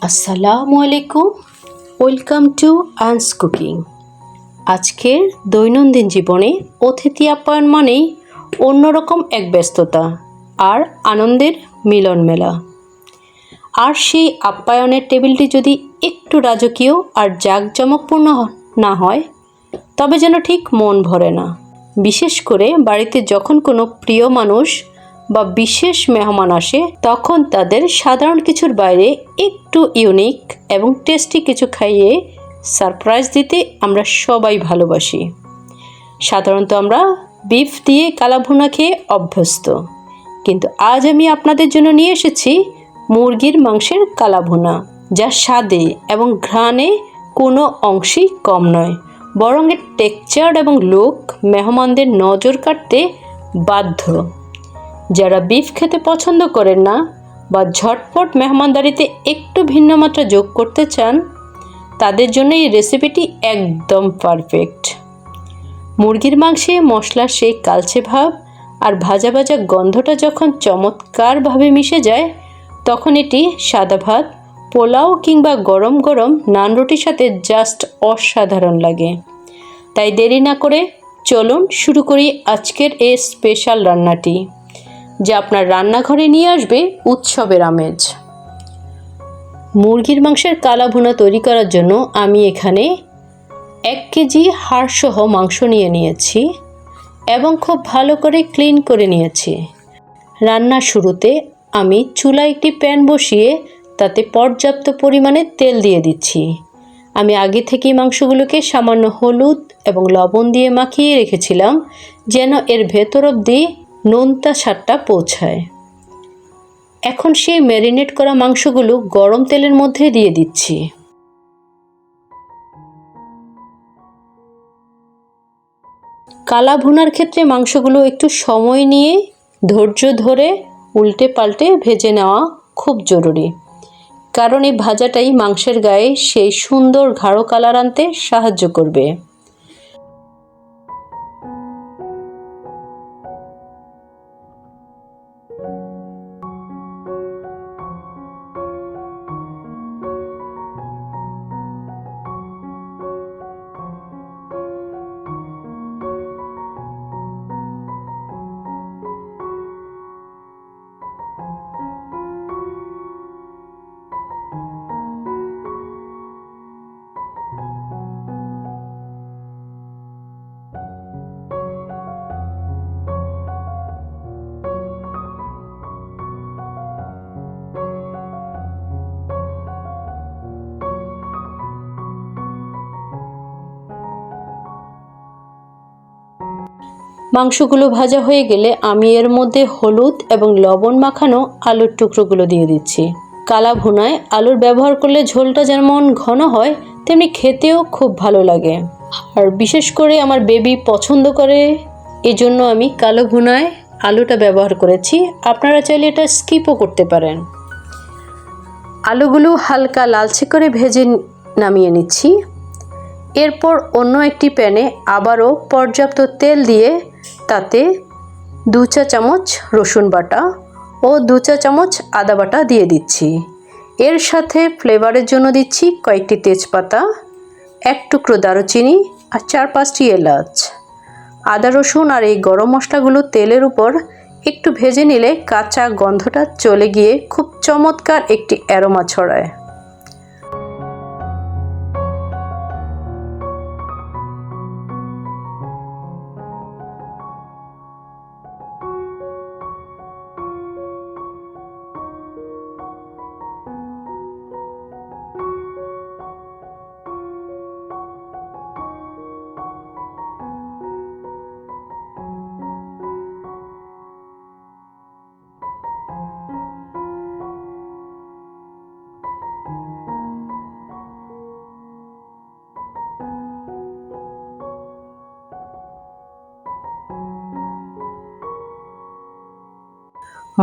আসসালামু আলাইকুম, welcome to Anas cooking. আজকের দৈনন্দিন জীবনে অতিথি আপ্যায়ন মানেই অন্যরকম এক ব্যস্ততা আর আনন্দের মিলন মেলা। আর সেই আপ্যায়নের টেবিলটি যদি একটু রাজকীয় আর জাঁকজমকপূর্ণ না হয় তবে যেন ঠিক মন ভরে না। বিশেষ করে বাড়িতে যখন কোনো প্রিয় মানুষ বা বিশেষ মেহমান আসে তখন তাদের সাধারণ কিছুর বাইরে একটু ইউনিক এবং টেস্টি কিছু খাইয়ে সারপ্রাইজ দিতে আমরা সবাই ভালোবাসি। সাধারণত আমরা বিফ দিয়ে কালাভুনা খেয়ে অভ্যস্ত, কিন্তু আজ আমি আপনাদের জন্য নিয়ে এসেছি মুরগির মাংসের কালাভুনা, যা স্বাদে এবং ঘ্রাণে কোনো অংশেই কম নয়, বরং এর টেক্সচার এবং লুক মেহমানদের নজর কাটতে বাধ্য। যারা বিফ খেতে পছন্দ করেন না বা ঝটপট মেহমানদারিতে একটু ভিন্ন মাত্রা যোগ করতে চান, তাদের জন্য এই রেসিপিটি একদম পারফেক্ট। মুরগির মাংসে মশলার সেই কালচে ভাব আর ভাজা ভাজা গন্ধটা যখন চমৎকারভাবে মিশে যায় তখন এটি সাদা ভাত, পোলাও কিংবা গরম গরম নান রুটির সাথে জাস্ট অসাধারণ লাগে। তাই দেরি না করে চলুন শুরু করি আজকের এই স্পেশাল রান্নাটি, যা আপনার রান্নাঘরে নিয়ে আসবে উৎসবের আমেজ। মুরগির মাংসের কালাভুনা তৈরি করার জন্য আমি এখানে 1 কেজি হাড়সহ মাংস নিয়েছি এবং খুব ভালো করে ক্লিন করে নিয়েছি। রান্নার শুরুতে আমি চুলায় একটি প্যান বসিয়ে তাতে পর্যাপ্ত পরিমাণে তেল দিয়ে দিচ্ছি। আমি আগে থেকেই মাংসগুলোকে সামান্য হলুদ এবং লবণ দিয়ে মাখিয়ে রেখেছিলাম যেন এর ভেতর অবধি নোনতা স্বাদটা পৌঁছায়। এখন সেই ম্যারিনেট করা মাংসগুলো গরম তেলের মধ্যে দিয়ে দিচ্ছি। কালা ভুনার ক্ষেত্রে মাংসগুলো একটু সময় নিয়ে ধৈর্য ধরে উল্টে পাল্টে ভেজে নেওয়া খুব জরুরি, কারণ এই ভাজাটাই মাংসের গায়ে সেই সুন্দর গাঢ় কালার আনতে সাহায্য করবে। মাংসগুলো ভাজা হয়ে গেলে আমি এর মধ্যে হলুদ এবং লবণ মাখানো আলুর টুকরোগুলো দিয়ে দিচ্ছি। কালা ভুনায় আলুর ব্যবহার করলে ঝোলটা যেমন ঘন হয় তেমনি খেতেও খুব ভালো লাগে, আর বিশেষ করে আমার বেবি পছন্দ করে, এজন্য আমি কালো ভুনায় আলুটা ব্যবহার করেছি। আপনারা চাইলে এটা স্কিপও করতে পারেন। আলুগুলো হালকা লালচে করে ভেজে নামিয়ে নিচ্ছি। এরপর অন্য একটি প্যানে আবারও পর্যাপ্ত তেল দিয়ে তাতে 2 চা চামচ রসুন বাটা ও 2 চা চামচ আদা বাটা দিয়ে দিচ্ছি। এর সাথে ফ্লেভারের জন্য দিচ্ছি কয়েকটি তেজপাতা, 1 টুকরো দারুচিনি আর 4-5টি এলাচ। আদা রসুন আর এই গরম মশলাগুলো তেলের উপর একটু ভেজে নিলে কাঁচা গন্ধটা চলে গিয়ে খুব চমৎকার একটি অ্যারোমা ছড়ায়।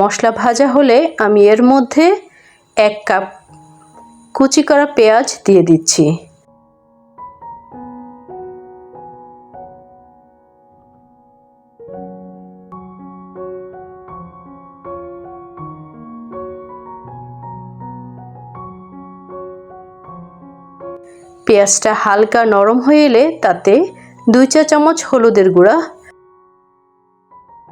মশলা ভাজা হলে আমি এর মধ্যে 1 কাপ কুচি করা পেঁয়াজ দিয়ে দিচ্ছি। পেঁয়াজটা হালকা নরম হয়ে এলে তাতে 2 চা চামচ হলুদের গুঁড়া,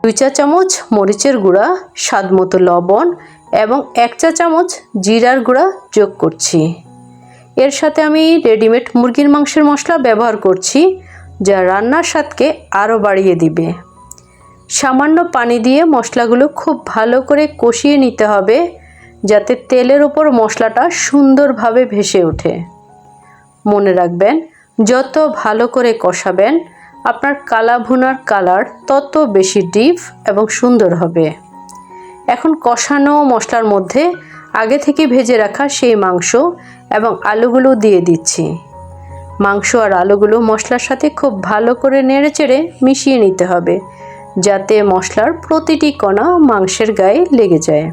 2 চা চামচ মরিচের গুঁড়া, স্বাদমতো লবণ এবং 1 চা চামচ জিরার গুঁড়া যোগ করছি। এর সাথে আমি রেডিমেড মুরগির মাংসের মশলা ব্যবহার করছি, যা রান্নার স্বাদকে আরও বাড়িয়ে দিবে। সামান্য পানি দিয়ে মশলাগুলো খুব ভালো করে কষিয়ে নিতে হবে, যাতে তেলের উপর মশলাটা সুন্দরভাবে ভেসে ওঠে। মনে রাখবেন, যত ভালো করে কষাবেন আপনার কালা ভুনার কালার তত বেশি ডিপ এবং সুন্দর হবে। এখন কষানো মশলার মধ্যে আগে থেকে ভেজে রাখা সেই মাংস এবং আলুগুলো দিয়ে দিচ্ছি। মাংস আর আলুগুলো মশলার সাথে খুব ভালো করে নেড়েচেড়ে মিশিয়ে নিতে হবে, যাতে মশলার প্রতিটি কণা মাংসের গায়ে লেগে যায়।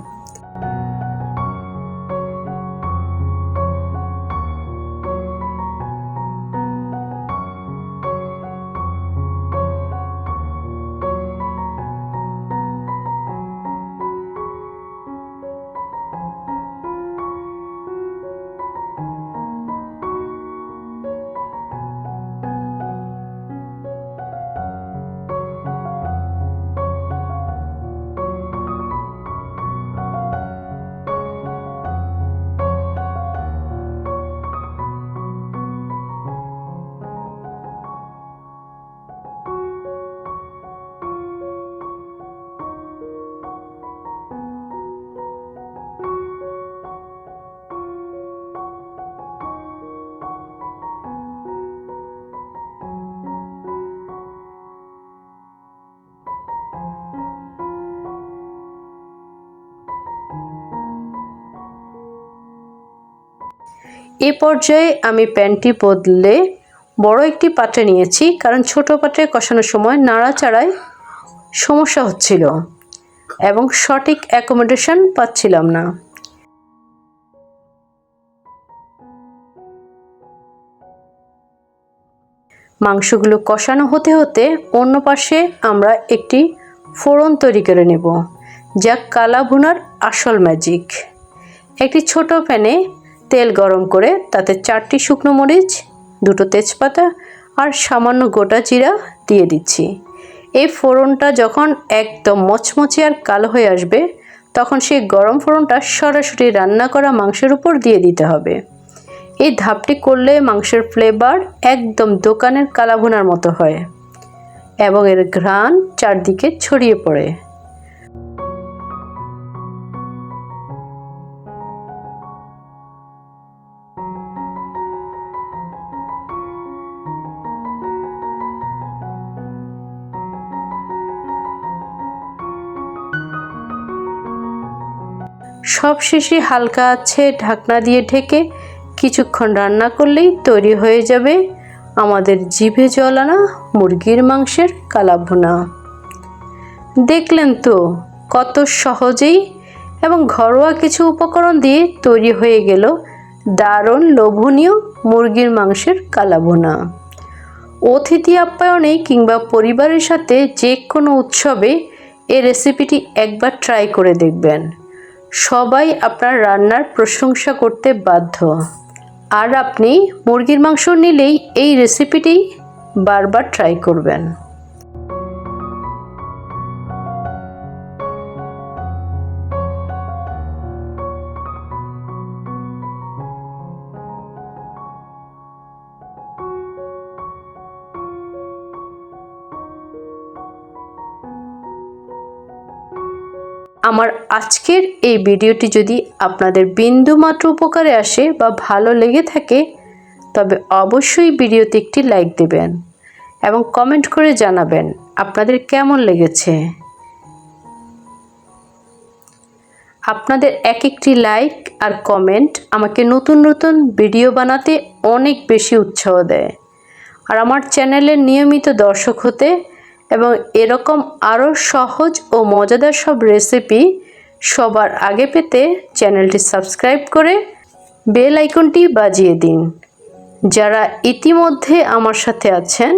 এ পর্যায়ে আমি প্যানটি বদলে বড় একটি পাত্রে নিয়েছি, কারণ ছোট পাত্রে কষানোর সময় নাড়াচাড়ায় সমস্যা হচ্ছিল এবং সঠিক অ্যাকোমোডেশন পাচ্ছিলাম না। মাংসগুলো কষানো হতে হতে অন্য পাশে আমরা একটি ফোড়ন তৈরি করে নেব, যা কালা ভুনার আসল ম্যাজিক। একটি ছোট প্যানে তেল গরম করে তাতে 4টি শুকনো মরিচ, 2টো তেজপাতা আর সামান্য গোটা জিরা দিয়ে দিচ্ছি। এই ফোড়নটা যখন একদম মচমচে আর কালো হয়ে আসবে, তখন সেই গরম ফোড়নটা সরাসরি রান্না করা মাংসের উপর দিয়ে দিতে হবে। এই ধাপটি করলে মাংসের ফ্লেভার একদম দোকানের কালা ভুনার মতো হয় এবং এর ঘ্রাণ চারদিকে ছড়িয়ে পড়ে। সবশেষে হালকা আছে ঢাকনা দিয়ে ঢেকে কিছুক্ষণ রান্না করলেই তৈরি হয়ে যাবে আমাদের জিভে জল আনা মুরগির মাংসের কালা ভুনা। দেখলেন তো কত সহজেই এবং ঘরোয়া কিছু উপকরণ দিয়ে তৈরি হয়ে গেল দারুণ লোভনীয় মুরগির মাংসের কালা ভুনা। অতিথি আপ্যায়নে কিংবা পরিবারের সাথে যে কোনো উৎসবে এই রেসিপিটি একবার ট্রাই করে দেখবেন। সবাই আপনার রান্নার প্রশংসা করতে বাধ্য। আর আপনি মুরগির মাংস নিলেই এই রেসিপিটি বারবার ট্রাই করবেন। আমার আজকের এই ভিডিওটি যদি আপনাদের বিন্দুমাত্র উপকারে আসে বা ভালো লেগে থাকে, তবে অবশ্যই ভিডিওতে একটি লাইক দেবেন এবং কমেন্ট করে জানাবেন আপনাদের কেমন লেগেছে। আপনাদের এক একটি লাইক আর কমেন্ট আমাকে নতুন নতুন ভিডিও বানাতে অনেক বেশি উৎসাহ দেয় আর আমার চ্যানেলের নিয়মিত দর্শক হতে এবং এরকম আরও সহজ ও মজাদার সব রেসিপি সবার আগে পেতে চ্যানেলটি সাবস্ক্রাইব করে বেল আইকনটি বাজিয়ে দিন। যারা ইতিমধ্যে আমার সাথে আছেন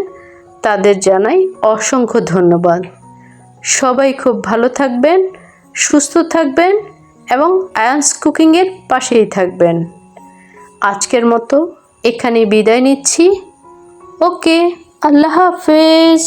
তাদের জানাই অসংখ্য ধন্যবাদ। সবাই খুব ভালো থাকবেন, সুস্থ থাকবেন এবং আয়ান্স কুকিংয়ের পাশেই থাকবেন। আজকের মতো এখানে বিদায় নিচ্ছি। ওকে, আল্লাহ হাফেজ।